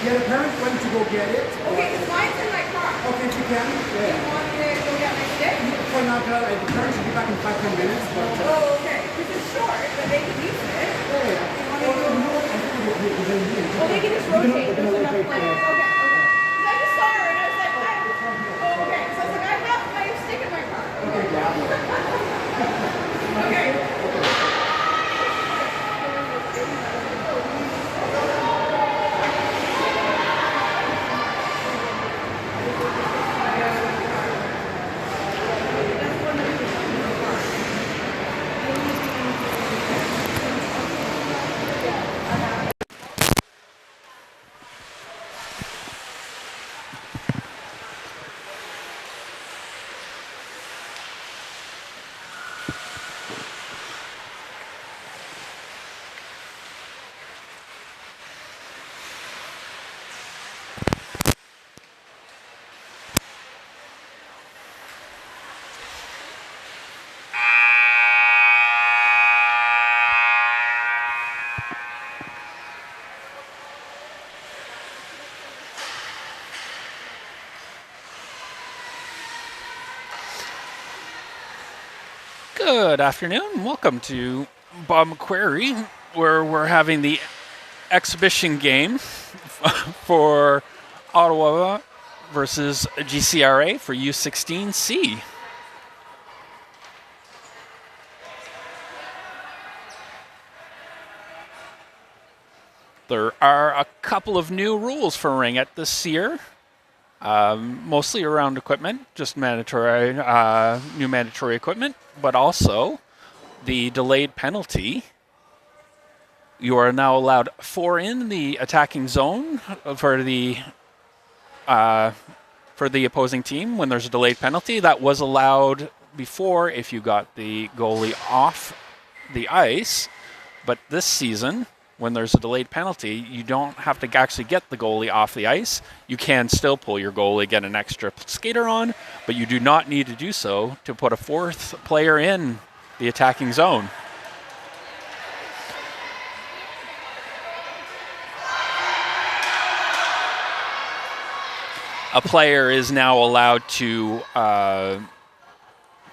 Yeah, the parents went to go get it. Okay, because mine's in my car. Okay, if you can. Yeah. Do you want me to go get my stick? For now, the parents should be back in 5-10 minutes. But, oh, okay. Because it's short, but they can use it. Well, they can just rotate. There's enough place. Okay, okay. Because I just saw her and I was like, oh, okay. So I was like, I have my stick in my car. Okay, yeah. Okay. Good afternoon. Welcome to Bob McQuarrie, where we're having the exhibition game for Ottawa versus GCRA for U16C. There are a couple of new rules for Ringette this year. Mostly around equipment, just mandatory, new mandatory equipment, but also the delayed penalty. You are now allowed 4 in the attacking zone for the opposing team when there's a delayed penalty. That was allowed before if you got the goalie off the ice, but this season, when there's a delayed penalty, you don't have to actually get the goalie off the ice. You can still pull your goalie, get an extra skater on, but you do not need to do so to put a 4th player in the attacking zone. A player is now allowed to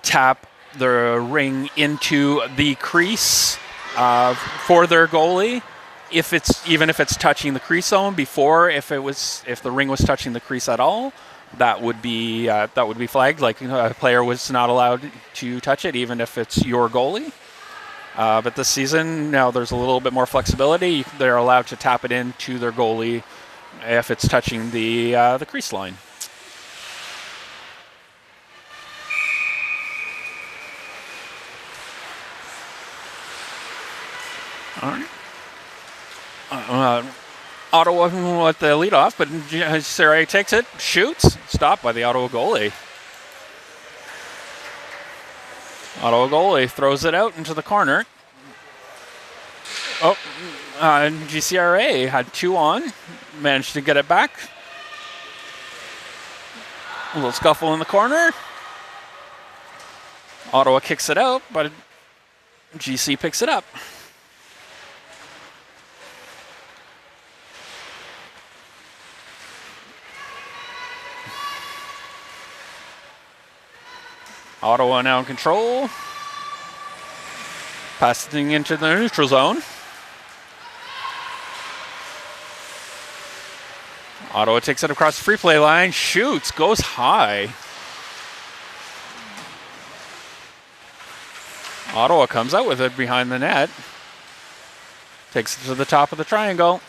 tap the ring into the crease for their goalie, even if it's touching the crease zone. Before, if the ring was touching the crease at all, that would be flagged. Like a player was not allowed to touch it, even if it's your goalie. But this season, now there's a little bit more flexibility. They're allowed to tap it into their goalie if it's touching the crease line. All right. Ottawa with the leadoff, but GCRA takes it, shoots, stopped by the Ottawa goalie. Ottawa goalie throws it out into the corner. Oh, GCRA had 2 on, managed to get it back. A little scuffle in the corner. Ottawa kicks it out, but GC picks it up. Ottawa now in control. Passing into the neutral zone. Ottawa takes it across the free play line, shoots, goes high. Ottawa comes out with it behind the net. Takes it to the top of the triangle.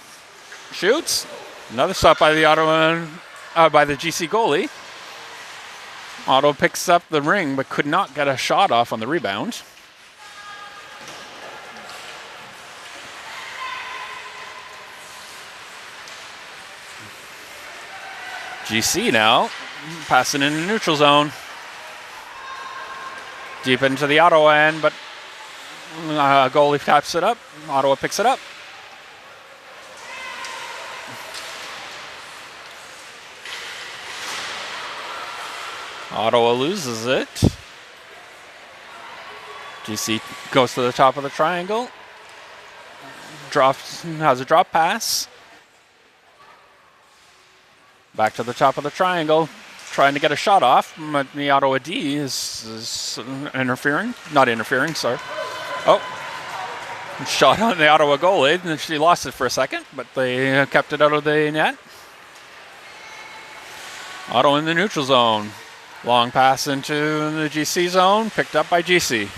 Shoots. Another stop by the by the GC goalie. Ottawa picks up the ring, but could not get a shot off on the rebound. GC now passing in the neutral zone. Deep into the Ottawa end, but goalie taps it up. Ottawa picks it up. Ottawa loses it. GC goes to the top of the triangle. Has a drop pass. Back to the top of the triangle. Trying to get a shot off. But the Ottawa D is interfering. Not interfering, sorry. Oh. Shot on the Ottawa goalie. And she lost it for a second, but they kept it out of the net. Ottawa in the neutral zone. Long pass into the GC zone, picked up by GC.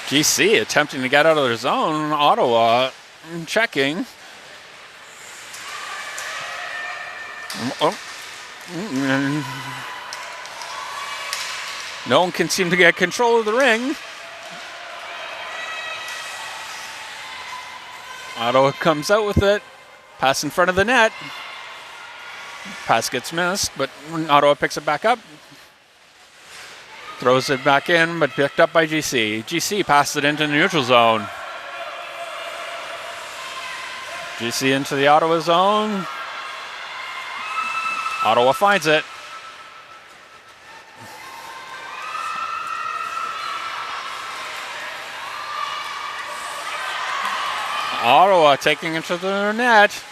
GC attempting to get out of their zone. Ottawa checking. Oh. No one can seem to get control of the ring. Ottawa comes out with it. Pass in front of the net. Pass gets missed, but Ottawa picks it back up. Throws it back in, but picked up by GC. GC passed it into the neutral zone. GC into the Ottawa zone. Ottawa finds it. Ottawa taking it to the net.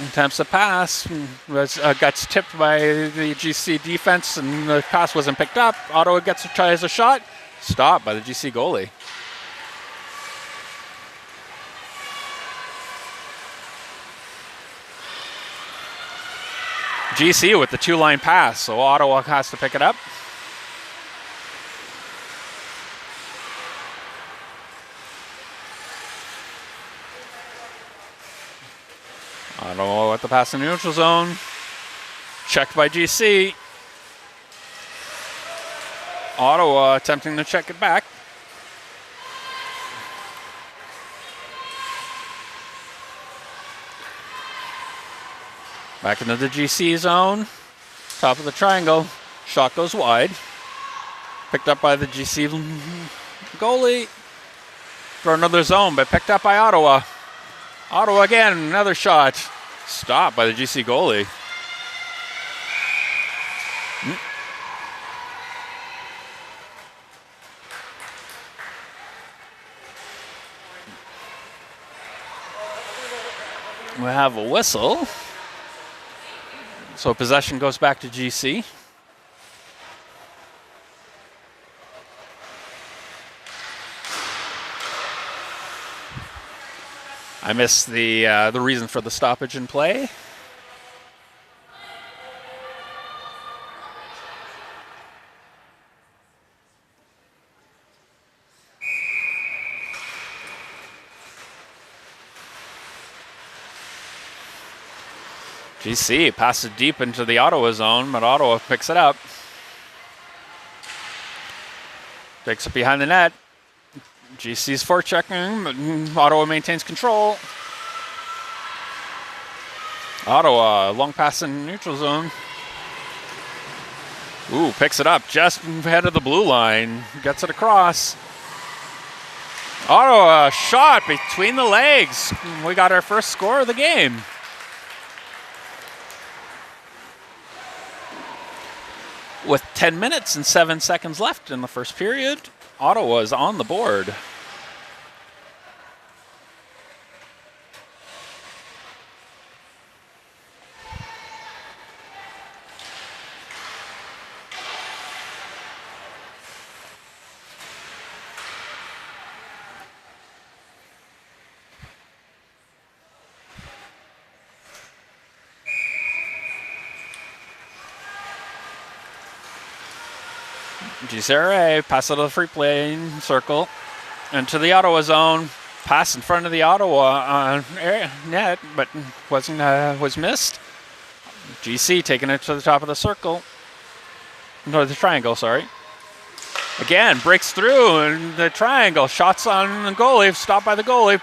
Attempts a pass. Gets tipped by the GC defense, and the pass wasn't picked up. Ottawa tries a shot. Stopped by the GC goalie. GC with the 2-line pass, so Ottawa has to pick it up. Ottawa with the pass in the neutral zone. Checked by GC. Ottawa attempting to check it back. Back into the GC zone. Top of the triangle. Shot goes wide. Picked up by the GC goalie. For another zone, but picked up by Ottawa. Ottawa again, another shot. Stopped by the GC goalie. We have a whistle. So possession goes back to GC. I missed the reason for the stoppage in play. GC passes deep into the Ottawa zone, but Ottawa picks it up. Picks it behind the net. GC's forechecking, but Ottawa maintains control. Ottawa, long pass in neutral zone. Ooh, picks it up just ahead of the blue line. Gets it across. Ottawa, shot between the legs. We got our first score of the game. With 10 minutes and 7 seconds left in the first period, Ottawa is on the board. GCRA, pass it to the free plane circle, into the Ottawa zone. Pass in front of the Ottawa net, but was missed. GC taking it to the top of the circle. No, the triangle, sorry. Again, breaks through in the triangle. Shots on the goalie, stopped by the goalie.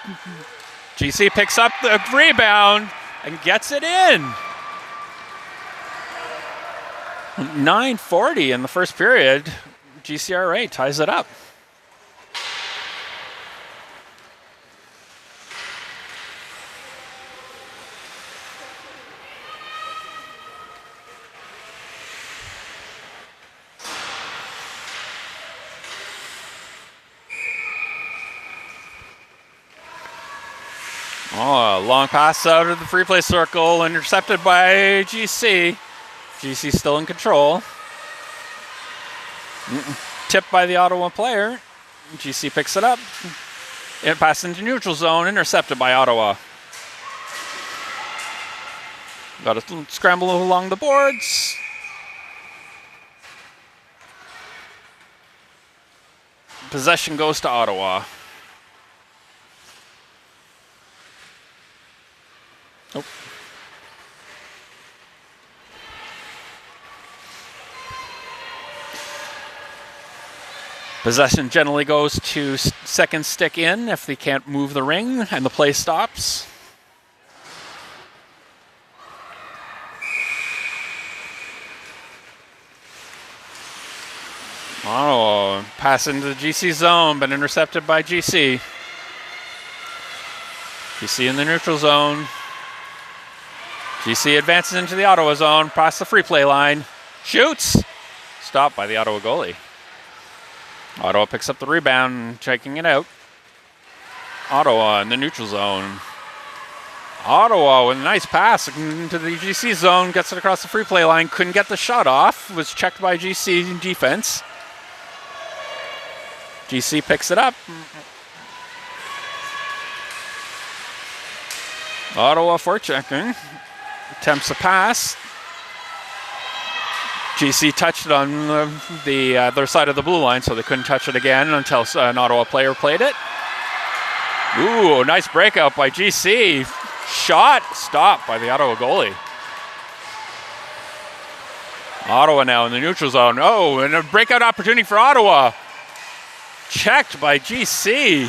GC picks up the rebound and gets it in. 9:40 in the first period. GCRA ties it up. Oh, long pass out of the free play circle, intercepted by GC. GC still in control. Tipped by the Ottawa player. GC picks it up. It passes into neutral zone, intercepted by Ottawa. Got to scramble along the boards. Possession goes to Ottawa. Nope. Possession generally goes to second stick in if they can't move the ring and the play stops. Oh, pass into the GC zone, but intercepted by GC. GC in the neutral zone. GC advances into the Ottawa zone, past the free play line. Shoots! Stopped by the Ottawa goalie. Ottawa picks up the rebound, checking it out. Ottawa in the neutral zone. Ottawa with a nice pass into the GC zone, gets it across the free play line, couldn't get the shot off, was checked by GC defense. GC picks it up. Ottawa forechecking, attempts a pass. GC touched it on the other side of the blue line, so they couldn't touch it again until an Ottawa player played it. Ooh, nice breakout by GC. Shot stopped by the Ottawa goalie. Ottawa now in the neutral zone. Oh, and a breakout opportunity for Ottawa. Checked by GC.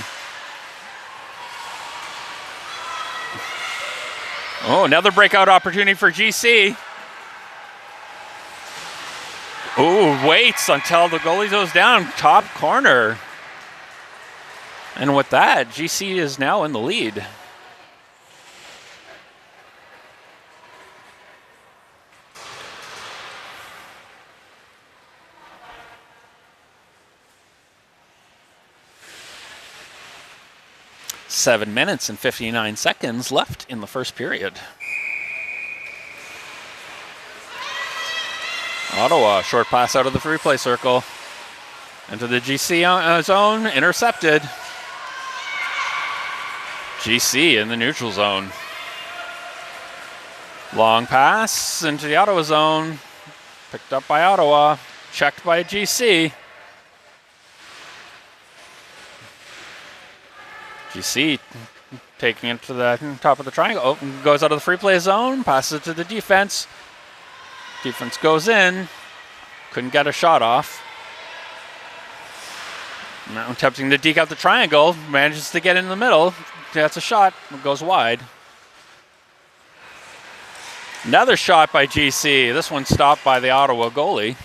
Oh, another breakout opportunity for GC. Oh, waits until the goalie goes down, top corner. And with that, GC is now in the lead. Seven minutes and 59 seconds left in the first period. Ottawa, short pass out of the free play circle. Into the GC zone, intercepted. GC in the neutral zone. Long pass into the Ottawa zone. Picked up by Ottawa. Checked by GC. GC taking it to the top of the triangle. Oh, goes out of the free play zone. Passes it to the defense. Defense goes in. Couldn't get a shot off. Now attempting to deke out the triangle. Manages to get in the middle. That's a shot. It goes wide. Another shot by GC. This one stopped by the Ottawa goalie.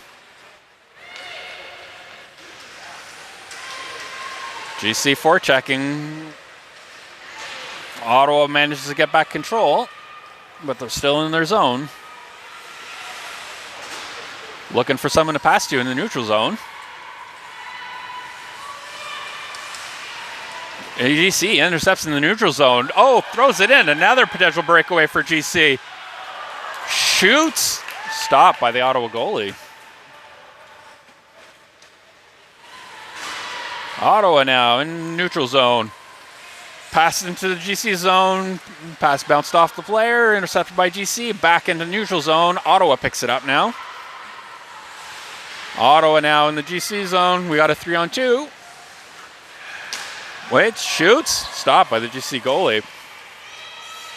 GC forechecking. Ottawa manages to get back control, but they're still in their zone. Looking for someone to pass to in the neutral zone. GC intercepts in the neutral zone. Oh, throws it in. Another potential breakaway for GC. Shoots. Stopped by the Ottawa goalie. Ottawa now in neutral zone. Pass into the GC zone. Pass bounced off the player. Intercepted by GC. Back into neutral zone. Ottawa picks it up now. Ottawa now in the GC zone. We got a 3-on-2. Wait, shoots. Stopped by the GC goalie.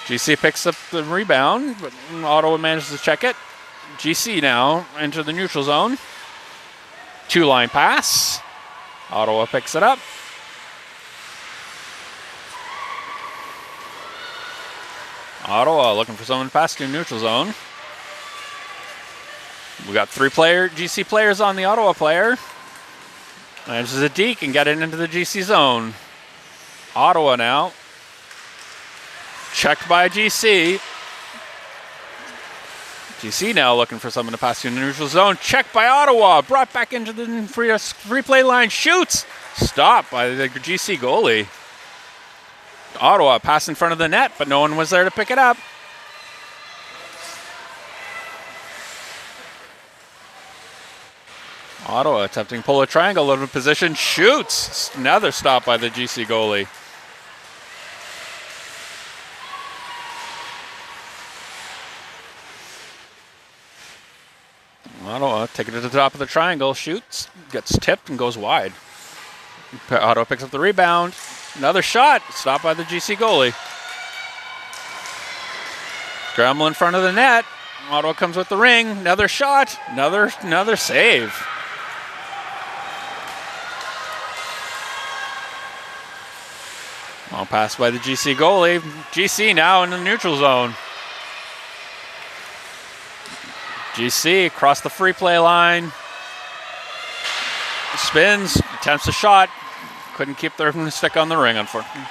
GC picks up the rebound, but Ottawa manages to check it. GC now into the neutral zone. 2-line pass. Ottawa picks it up. Ottawa looking for someone to pass to neutral zone. We got 3 GC players on the Ottawa player. Manages a deke and get it into the GC zone. Ottawa now. Checked by GC. GC now looking for someone to pass to the neutral zone. Checked by Ottawa. Brought back into the free play line. Shoots. Stopped by the GC goalie. Ottawa pass in front of the net, but no one was there to pick it up. Ottawa attempting to pull a triangle out of position. Shoots. Another stop by the GC goalie. Ottawa taking it to the top of the triangle. Shoots. Gets tipped and goes wide. Ottawa picks up the rebound. Another shot. Stopped by the GC goalie. Scramble in front of the net. Ottawa comes with the ring. Another shot. Another save. Long pass by the GC goalie. GC now in the neutral zone. GC across the free play line. Spins. Attempts a shot. Couldn't keep their stick on the ring, unfortunately.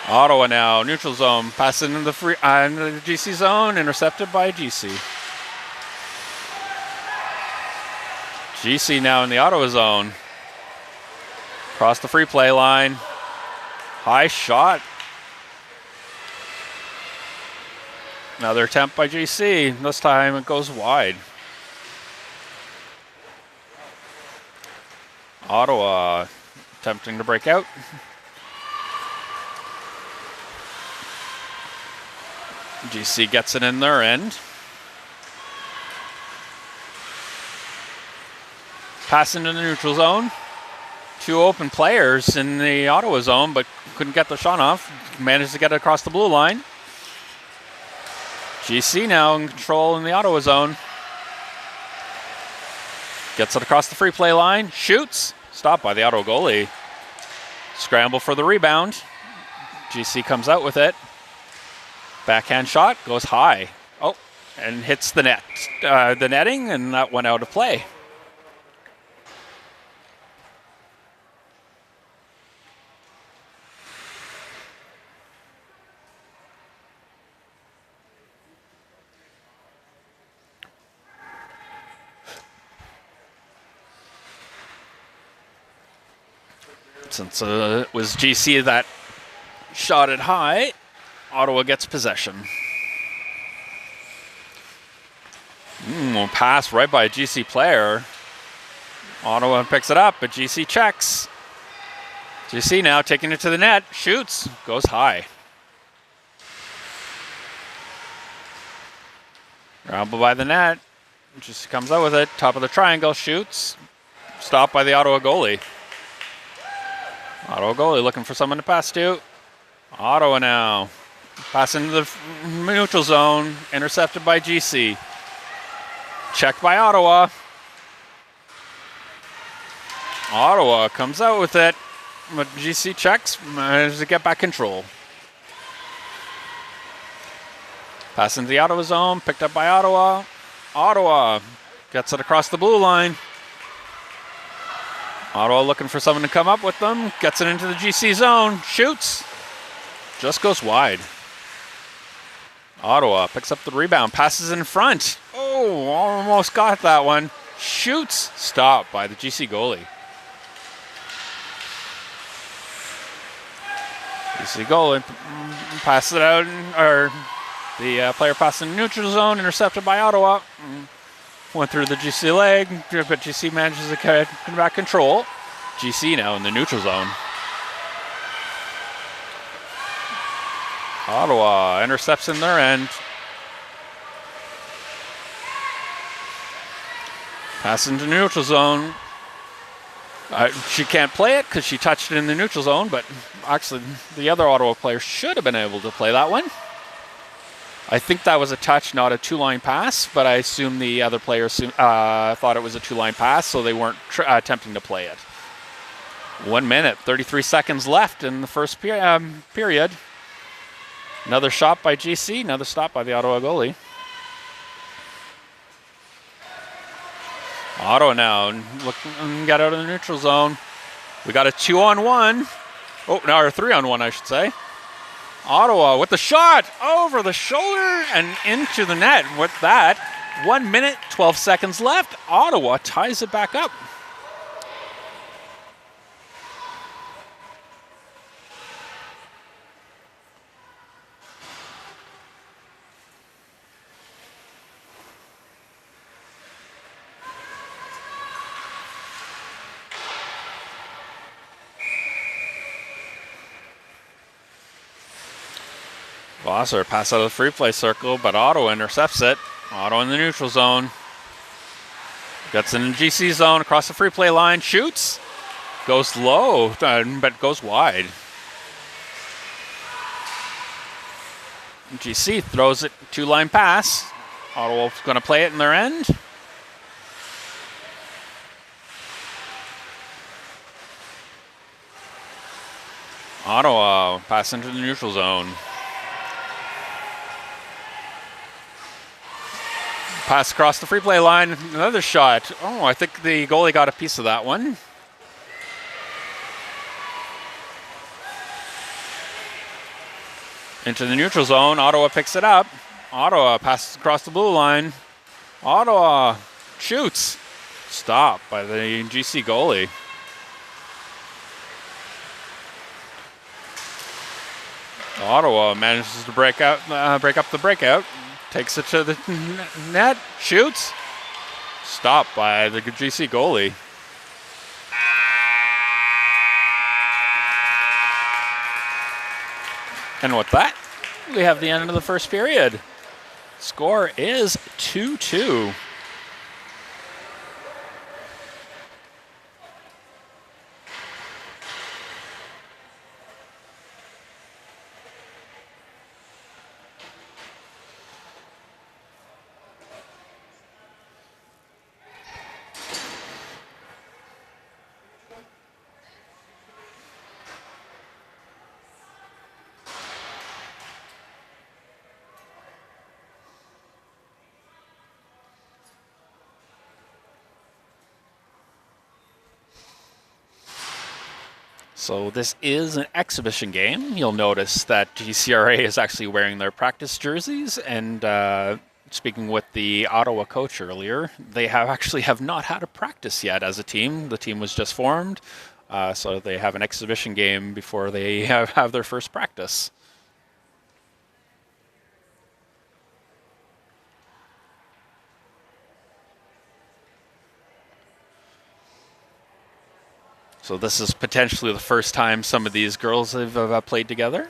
Ottawa now, neutral zone. Passing into the GC zone. Intercepted by GC. GC now in the Ottawa zone. Across the free play line. High shot. Another attempt by GC. This time it goes wide. Ottawa attempting to break out. GC gets it in their end. Pass into the neutral zone. 2 open players in the Ottawa zone, but couldn't get the shot off. Managed to get it across the blue line. GC now in control in the Ottawa zone. Gets it across the free play line. Shoots. Stopped by the Ottawa goalie. Scramble for the rebound. GC comes out with it. Backhand shot goes high. Oh, and hits the net, the netting, and that went out of play. Since it was GC that shot it high, Ottawa gets possession. Pass right by a GC player. Ottawa picks it up, but GC checks. GC now taking it to the net. Shoots. Goes high. Ramble by the net. Just comes out with it. Top of the triangle. Shoots. Stopped by the Ottawa goalie. Ottawa goalie looking for someone to pass to. Ottawa now. Passing to the neutral zone. Intercepted by GC. Checked by Ottawa. Ottawa comes out with it. But GC checks. Manages to get back control. Passing to the Ottawa zone. Picked up by Ottawa. Ottawa gets it across the blue line. Ottawa looking for someone to come up with them. Gets it into the GC zone. Shoots. Just goes wide. Ottawa picks up the rebound. Passes in front. Oh, almost got that one. Shoots. Stopped by the GC goalie. GC goalie passes it out. Or the player passed in the neutral zone. Intercepted by Ottawa. Went through the GC leg, but GC manages to get back control. GC now in the neutral zone. Ottawa intercepts in their end. Pass into neutral zone. She can't play it because she touched it in the neutral zone, but actually the other Ottawa player should have been able to play that one. I think that was a touch, not a two-line pass, but I assume the other players thought it was a two-line pass, so they weren't attempting to play it. 1 minute, 33 seconds left in the first period. Another shot by GC, another stop by the Ottawa goalie. Ottawa now looking get out of the neutral zone. We got a 2-on-1. Oh, no, or a 3-on-1, I should say. Ottawa with the shot over the shoulder and into the net. With that, 1 minute, 12 seconds left. Ottawa ties it back up. Bosser pass out of the free play circle, but Ottawa intercepts it. Ottawa in the neutral zone. Gets in the GC zone across the free play line. Shoots. Goes low, but goes wide. GC throws it two-line pass. Ottawa's going to play it in their end. Ottawa pass into the neutral zone. Pass across the free play line. Another shot. Oh, I think the goalie got a piece of that one. Into the neutral zone. Ottawa picks it up. Ottawa passes across the blue line. Ottawa shoots. Stopped by the GC goalie. Ottawa manages to break up the breakout. Takes it to the net, shoots. Stopped by the GC goalie. And with that, we have the end of the first period. Score is 2-2. So this is an exhibition game. You'll notice that GCRA is actually wearing their practice jerseys, and speaking with the Ottawa coach earlier, they have not had a practice yet as a team. The team was just formed, so they have an exhibition game before they have their first practice. So this is potentially the first time some of these girls have played together.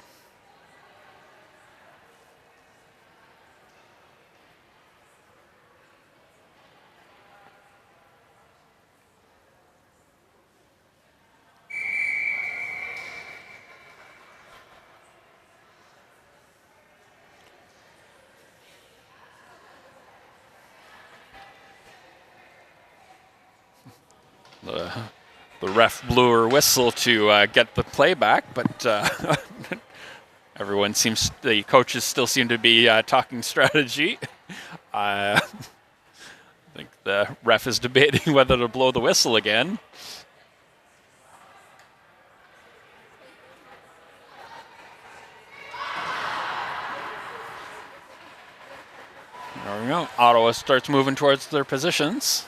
The ref blew her whistle to get the play back, but the coaches still seem to be talking strategy. I think the ref is debating whether to blow the whistle again. There we go. Ottawa starts moving towards their positions.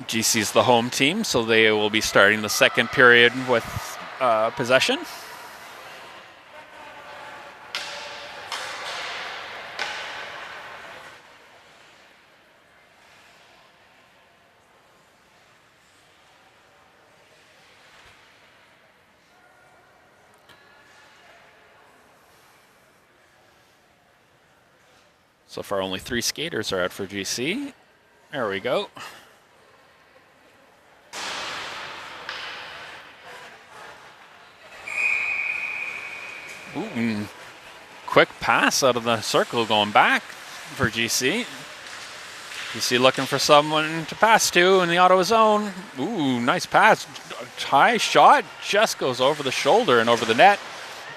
GC's the home team, so they will be starting the second period with possession. So far, only 3 skaters are out for GC. There we go. Ooh, quick pass out of the circle going back for GC. GC looking for someone to pass to in the Ottawa zone. Ooh, nice pass. High shot just goes over the shoulder and over the net.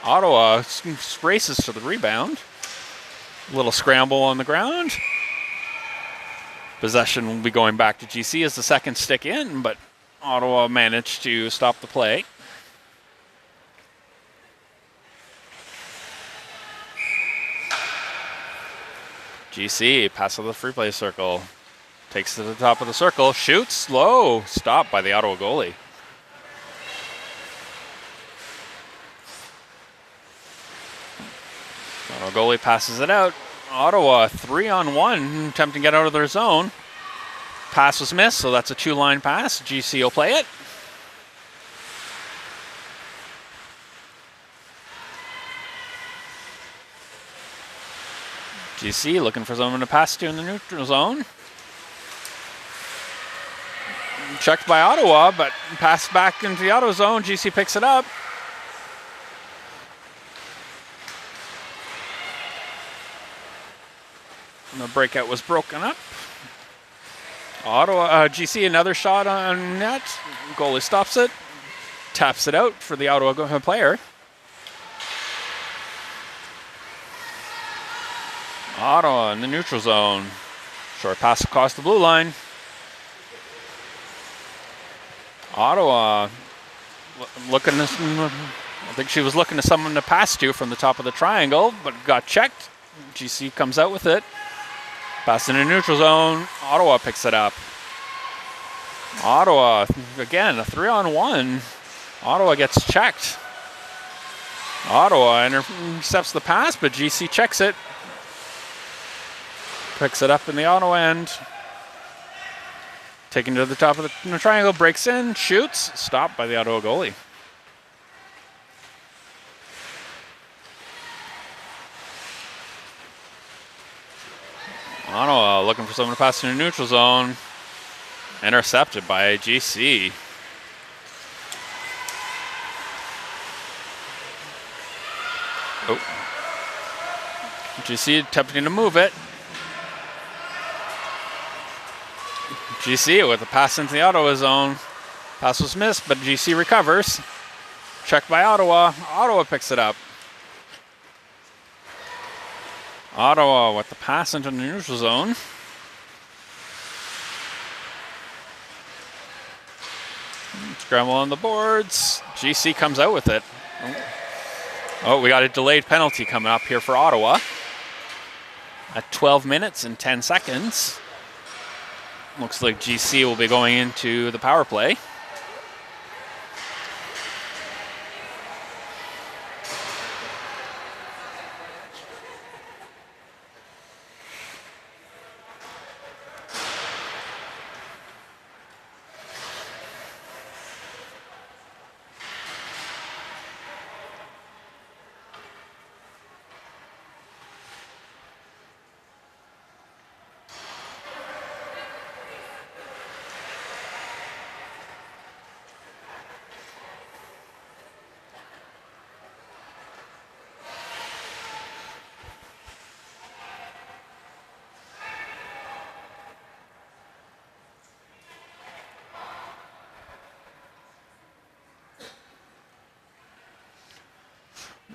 Ottawa races to the rebound. Little scramble on the ground. Possession will be going back to GC as the second stick in, but Ottawa managed to stop the play. GC, pass to the free play circle. Takes to the top of the circle, shoots, low. Stopped by the Ottawa goalie. Ottawa goalie passes it out. Ottawa 3-on-1, attempting to get out of their zone. Pass was missed, so that's a 2-line pass. GC will play it. GC looking for someone to pass to in the neutral zone. Checked by Ottawa, but passed back into the Ottawa zone. GC picks it up. And the breakout was broken up. GC another shot on net. Goalie stops it. Taps it out for the Ottawa player. Ottawa in the neutral zone. Short pass across the blue line. Ottawa looking to, I think she was looking to someone to pass to from the top of the triangle, but got checked. GC comes out with it. Pass in the neutral zone. Ottawa picks it up. Ottawa, again, a 3-on-1. Ottawa gets checked. Ottawa intercepts the pass, but GC checks it. Picks it up in the Ottawa end. Taken to the top of the triangle, breaks in, shoots. Stopped by the Ottawa goalie. Ottawa looking for someone to pass in the neutral zone. Intercepted by GC. Oh. GC attempting to move it. GC with a pass into the Ottawa zone. Pass was missed, but GC recovers. Checked by Ottawa. Ottawa picks it up. Ottawa with the pass into the neutral zone. Scramble on the boards. GC comes out with it. Oh, we got a delayed penalty coming up here for Ottawa. At 12 minutes and 10 seconds. Looks like GC will be going into the power play.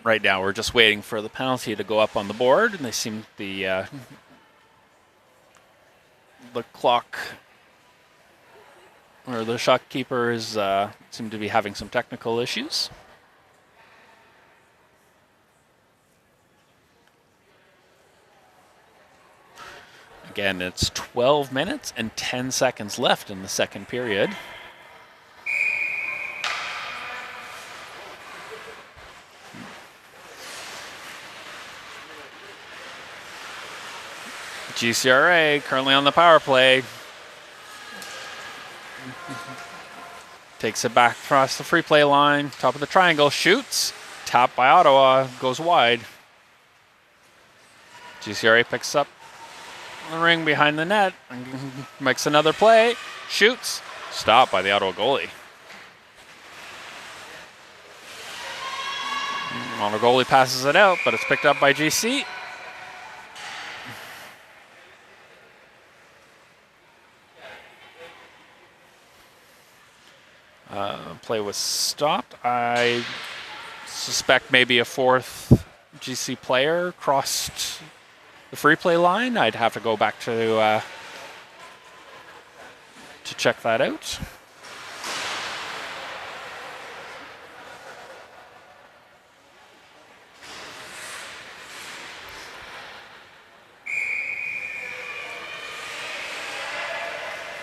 right now we're just waiting for the penalty to go up on the board, and they seem the clock or the shot keepers seem to be having some technical issues. Again, it's 12 minutes and 10 seconds left in the second period. GCRA currently on the power play. Takes it back across the free play line. Top of the triangle. Shoots. Tapped by Ottawa. Goes wide. GCRA picks up the ring behind the net. Makes another play. Shoots. Stopped by the Ottawa goalie. Ottawa goalie passes it out, but it's picked up by GC. Play was stopped. I suspect maybe a fourth GC player crossed the free play line. I'd have to go back to check that out.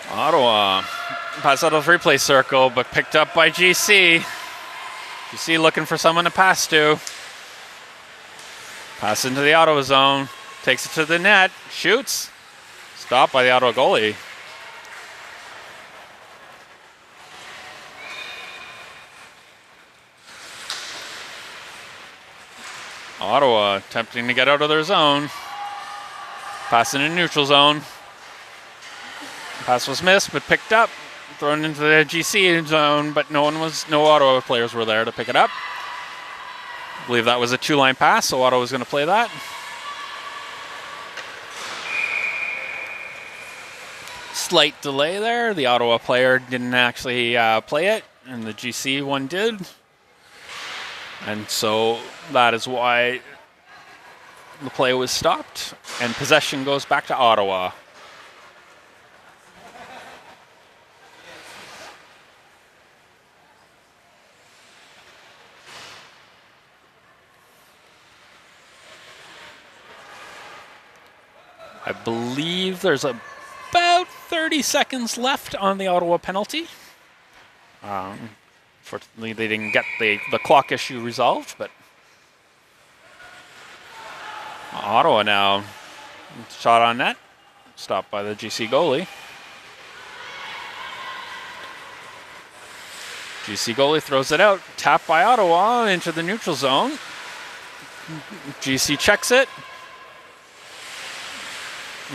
Ottawa pass out of the replay circle, but picked up by GC. GC looking for someone to pass to. Pass into the Ottawa zone. Takes it to the net. Shoots. Stopped by the Ottawa goalie. Ottawa attempting to get out of their zone. Pass in a neutral zone. Pass was missed, but picked up. Thrown into the GC zone, but no Ottawa players were there to pick it up. I believe that was a two-line pass, so Ottawa was going to play that. Slight delay there. The Ottawa player didn't actually play it, and the GC one did. And so that is why the play was stopped, and possession goes back to Ottawa. I believe there's about 30 seconds left on the Ottawa penalty. Fortunately, they didn't get the clock issue resolved, but Ottawa now shot on net, stopped by the GC goalie. GC goalie throws it out, tapped by Ottawa into the neutral zone. GC checks it.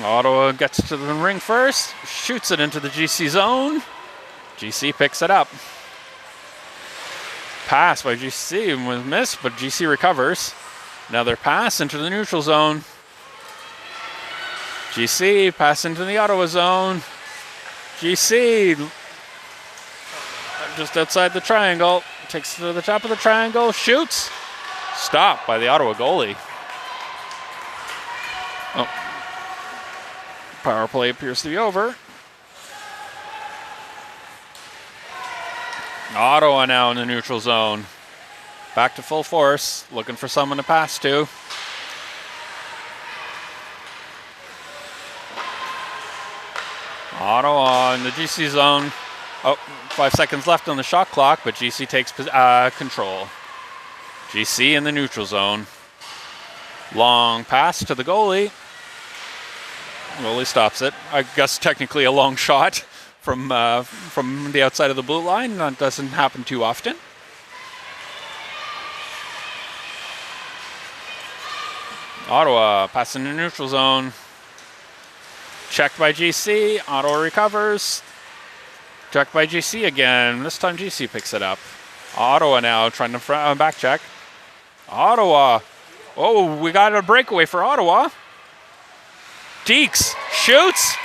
Ottawa gets to the ring first, shoots it into the GC zone. GC picks it up. Pass by GC was missed, but GC recovers. Another pass into the neutral zone. GC pass into the Ottawa zone. GC just outside the triangle. Takes it to the top of the triangle, shoots. Stopped by the Ottawa goalie. Oh. Power play appears to be over. Ottawa now in the neutral zone. Back to full force, looking for someone to pass to. Ottawa in the GC zone. Oh, 5 seconds left on the shot clock, but GC takes control. GC in the neutral zone. Long pass to the goalie. Goalie stops it. I guess technically a long shot from the outside of the blue line. That doesn't happen too often. Ottawa passing the neutral zone. Checked by GC. Ottawa recovers. Checked by GC again. This time GC picks it up. Ottawa now trying to back check. Ottawa. Oh, we got a breakaway for Ottawa. Deeks shoots,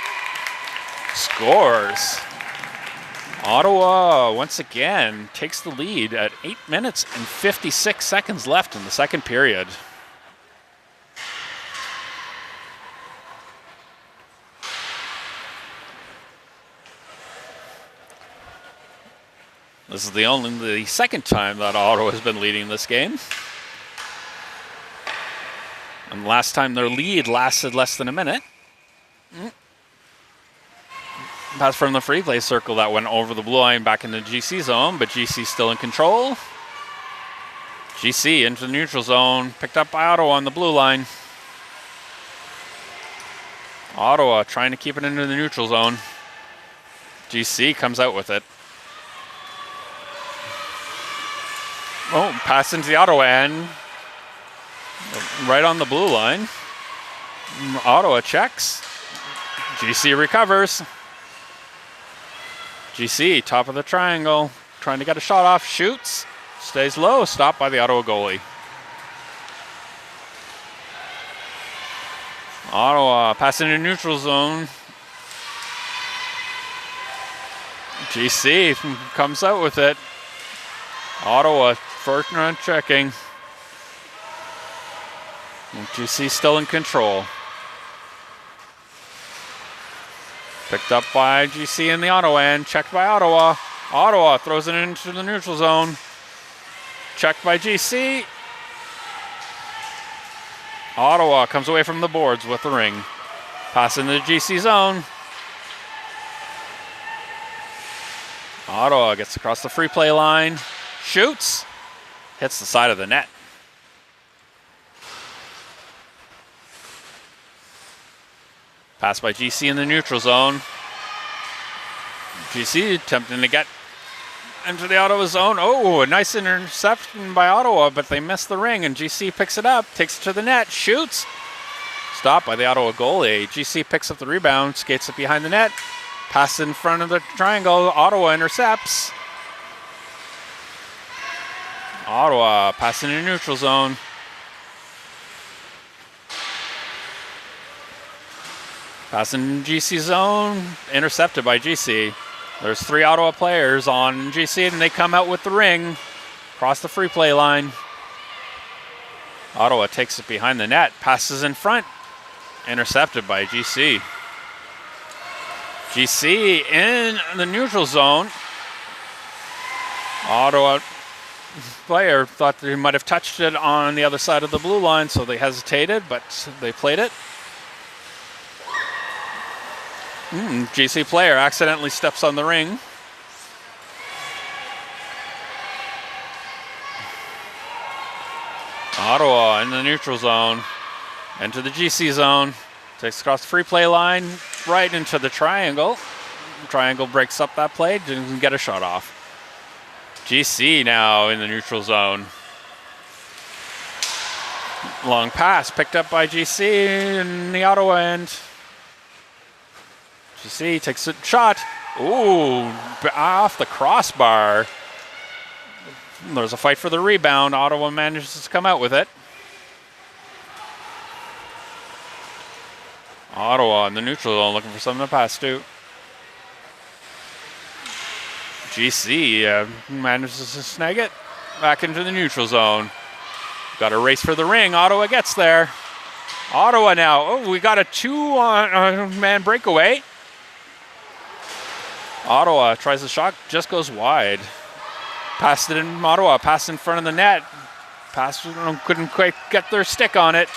scores. Ottawa, once again, takes the lead at 8 minutes and 56 seconds left in the second period. This is the second time that Ottawa has been leading this game. And last time their lead lasted less than a minute. Pass from the free play circle that went over the blue line back in the GC zone, but GC still in control. GC into the neutral zone, picked up by Ottawa on the blue line. Ottawa trying to keep it into the neutral zone. GC comes out with it. Oh, pass into the Ottawa end. Right on the blue line. Ottawa checks. GC recovers. GC, top of the triangle. Trying to get a shot off. Shoots. Stays low. Stopped by the Ottawa goalie. Ottawa passing into neutral zone. GC comes out with it. Ottawa first run checking. GC still in control. Picked up by GC in the Ottawa end. Checked by Ottawa. Ottawa throws it into the neutral zone. Checked by GC. Ottawa comes away from the boards with the ring. Pass into the GC zone. Ottawa gets across the free play line. Shoots. Hits the side of the net. Pass by GC in the neutral zone. GC attempting to get into the Ottawa zone. Oh, a nice interception by Ottawa, but they missed the ring, and GC picks it up, takes it to the net, shoots. Stopped by the Ottawa goalie. GC picks up the rebound, skates it behind the net, passes in front of the triangle. Ottawa intercepts. Ottawa passing in the neutral zone. Passing GC zone, intercepted by GC. There's 3 Ottawa players on GC, and they come out with the ring across the free play line. Ottawa takes it behind the net, passes in front, intercepted by GC. GC in the neutral zone. Ottawa player thought they might have touched it on the other side of the blue line, so they hesitated, but they played it. GC player accidentally steps on the ring. Ottawa in the neutral zone. Into the GC zone. Takes across the free play line. Right into the triangle. Triangle breaks up that play. Didn't get a shot off. GC now in the neutral zone. Long pass picked up by GC in the Ottawa end. GC takes a shot. Ooh, off the crossbar. There's a fight for the rebound. Ottawa manages to come out with it. Ottawa in the neutral zone looking for something to pass to. GC manages to snag it back into the neutral zone. Got a race for the ring. Ottawa gets there. Ottawa now. Oh, we got a 2-man breakaway. Ottawa tries the shot, just goes wide. Passed it in Ottawa, passed in front of the net. Pass couldn't quite get their stick on it.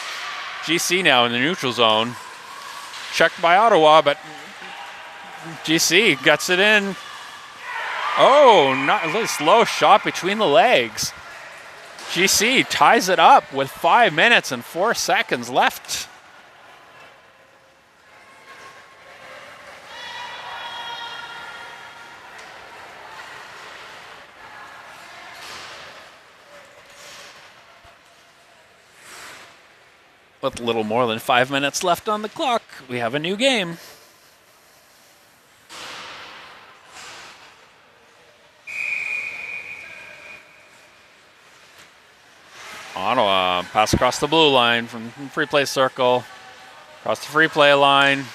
GC now in the neutral zone. Checked by Ottawa, but GC gets it in. Oh, not a little slow shot between the legs. GC ties it up with 5 minutes and 4 seconds left. With a little more than 5 minutes left on the clock, we have a new game. Ottawa pass across the blue line from free play circle, across the free play line.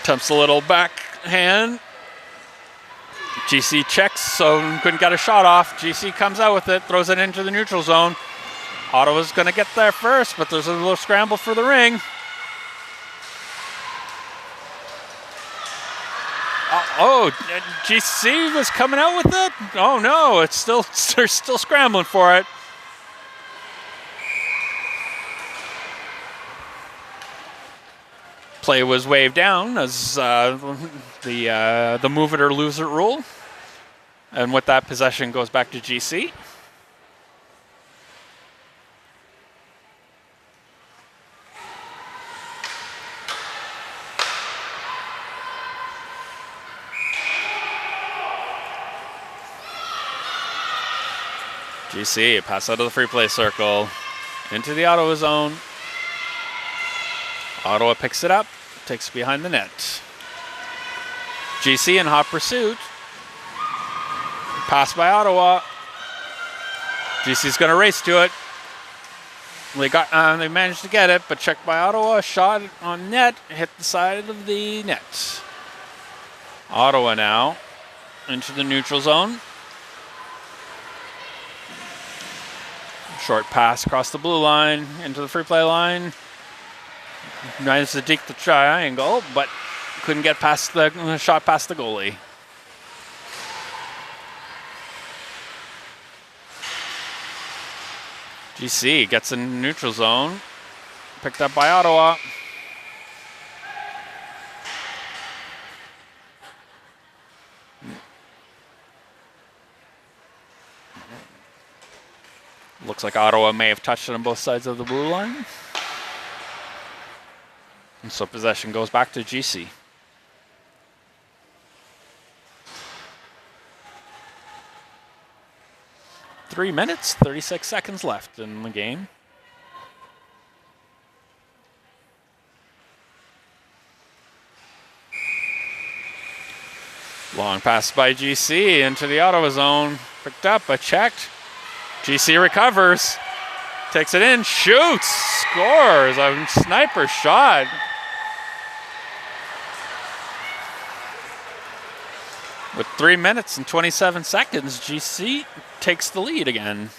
Attempts a little backhand. GC checks, so couldn't get a shot off. GC comes out with it, throws it into the neutral zone. Ottawa's going to get there first, but there's a little scramble for the ring. GC was coming out with it. Oh no, they're still scrambling for it. Play was waved down as the move it or lose it rule, and with that, possession goes back to GC. GC, pass out of the free play circle, into the Ottawa zone. Ottawa picks it up, takes it behind the net. GC in hot pursuit. Pass by Ottawa. GC's going to race to it. They managed to get it, but checked by Ottawa. Shot on net, hit the side of the net. Ottawa now into the neutral zone. Short pass across the blue line into the free play line. Managed to deke the triangle, but couldn't get past the shot past the goalie. GC gets in the neutral zone. Picked up by Ottawa. Looks like Ottawa may have touched it on both sides of the blue line. And so possession goes back to GC. 3 minutes, 36 seconds left in the game. Long pass by GC into the Ottawa zone. Picked up, but checked. GC recovers. Takes it in, shoots, scores. A sniper shot. With 3 minutes and 27 seconds, GC takes the lead again.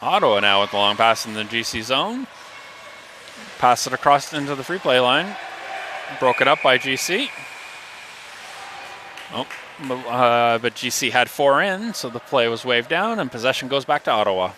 Ottawa now with the long pass in the GC zone. Pass it across into the free play line. Broken up by GC. But GC had 4 in, so the play was waved down and possession goes back to Ottawa.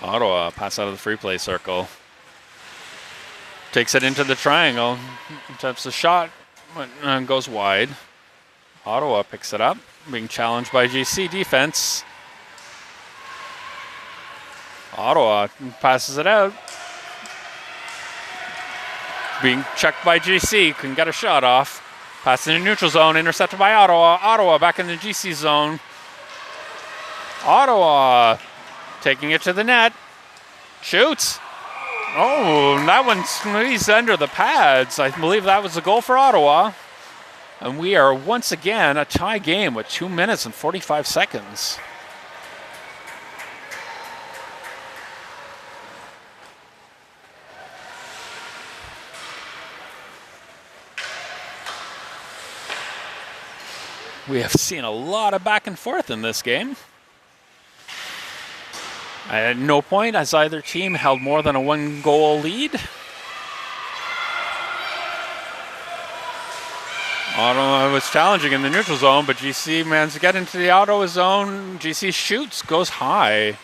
Ottawa pass out of the free play circle. Takes it into the triangle. Attempts a shot and goes wide. Ottawa picks it up. Being challenged by GC defense. Ottawa passes it out. Being checked by GC. Couldn't get a shot off. Pass in the neutral zone. Intercepted by Ottawa. Ottawa back in the GC zone. Ottawa taking it to the net. Shoots. Oh, that one squeezed under the pads. I believe that was the goal for Ottawa. And we are once again a tie game with 2 minutes and 45 seconds. We have seen a lot of back and forth in this game. At no point has either team held more than a 1-goal lead. Ottawa was challenging in the neutral zone, but GC managed to get into the Ottawa zone. GC shoots, goes high.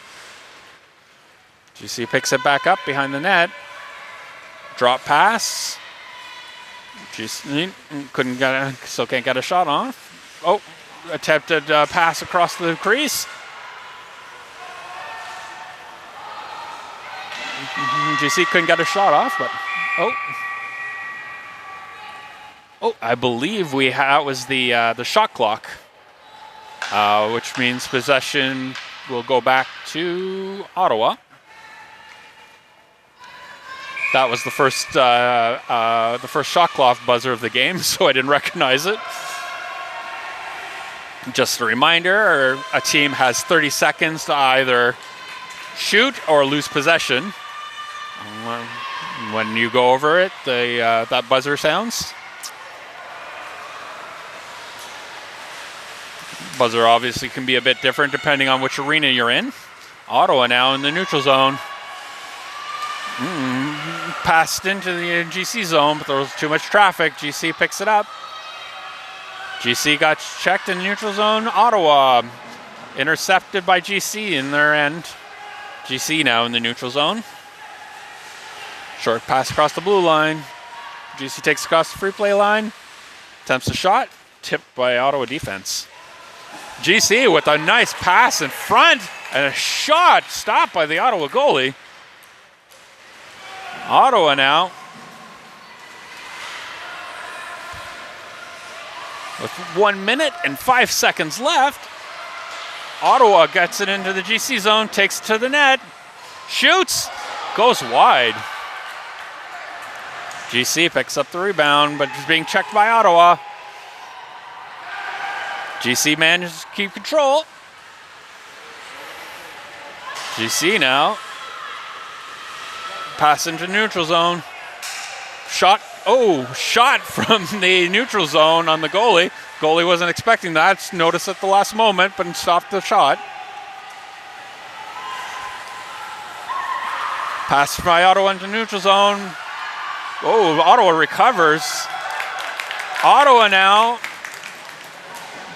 GC picks it back up behind the net. Drop pass. GC still can't get a shot off. Oh, attempted pass across the crease. GC couldn't get a shot off, but I believe that was the shot clock, which means possession will go back to Ottawa. That was the first shot clock buzzer of the game, so I didn't recognize it. Just a reminder, a team has 30 seconds to either shoot or lose possession. When you go over it, that buzzer sounds. Buzzer obviously can be a bit different depending on which arena you're in. Ottawa now in the neutral zone. Passed into the GC zone, but there was too much traffic. GC picks it up. GC got checked in the neutral zone. Ottawa intercepted by GC in their end. GC now in the neutral zone. Short pass across the blue line. GC takes across the free play line. Attempts a shot. Tipped by Ottawa defense. GC with a nice pass in front and a shot stopped by the Ottawa goalie. Ottawa now with 1 minute and 5 seconds left. Ottawa gets it into the GC zone, takes it to the net, shoots, goes wide. GC picks up the rebound, but is being checked by Ottawa. GC manages to keep control. GC now. Pass into neutral zone. Shot from the neutral zone on the goalie. Goalie wasn't expecting that. Noticed at the last moment, but stopped the shot. Pass by Ottawa into neutral zone. Ottawa recovers. Ottawa now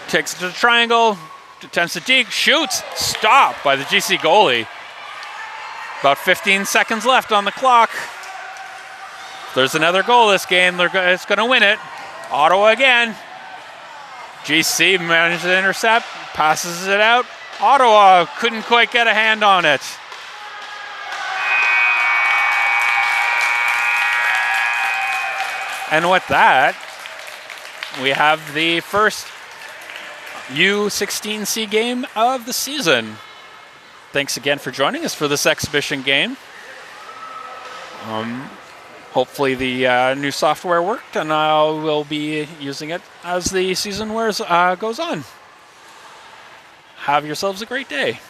takes it to the triangle, attempts to deke, shoots, stopped by the GC goalie. About 15 seconds left on the clock. If there's another goal this game, it's going to win it. Ottawa again. GC manages to intercept, passes it out. Ottawa couldn't quite get a hand on it. And with that, we have the first U16C game of the season. Thanks again for joining us for this exhibition game. Hopefully the new software worked, and I will be using it as the season goes on. Have yourselves a great day.